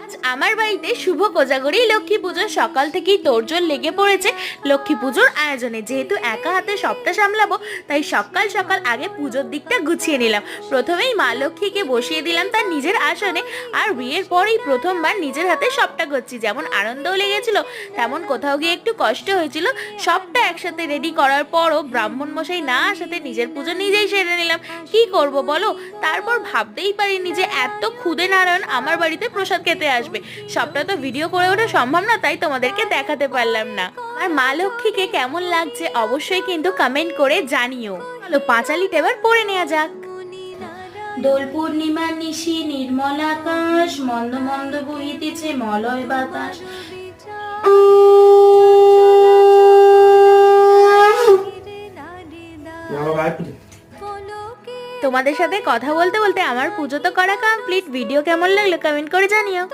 আজ আমার বাড়িতে শুভ কোজাগরী লক্ষ্মী পুজোর সকাল থেকেই তোড়জোড় লেগে পড়েছে লক্ষ্মী পুজোর আয়োজনে। যেহেতু একা হাতে সবটা সামলাবো, তাই সকাল সকাল আগে পুজোর দিকটা গুছিয়ে নিলাম। প্রথমেই মা লক্ষ্মীকে বসিয়ে দিলাম তার নিজের আসনে। আর বিয়ের পরেই প্রথমবার নিজের হাতে সবটা করছি। যেমন আনন্দও লেগেছিল, তেমন কোথাও গিয়ে একটু কষ্ট হয়েছিল। সবটা একসাথে রেডি করার পরও ব্রাহ্মণ মশাই না আসাতে নিজের পুজো নিজেই সেরে নিলাম। কি করব বলো? তারপর ভাবতেই পারিনি যে এত ক্ষুদে নারায়ণ আমার বাড়িতে প্রসাদ খেতে আসবে। সবটা তো ভিডিও করে ওঠা সম্ভব না, তাই তোমাদেরকে দেখাতে পারলাম না। আর মা লক্ষ্মীকে কেমন লাগছে অবশ্যই কিন্তু কমেন্ট করে জানিও। চলো পাঁচালিটা এবার পড়ে নেওয়া যাক। দোল পূর্ণিমার নিশি নির্মল আকাশ, মন্দ মন্দ বহিতেছে মলয় বাতাস। তোমাদের সাথে কথা বলতে বলতে আমার পুজো তো করা কমপ্লিট। ভিডিও কেমন লাগলো কমেন্ট করে জানিও।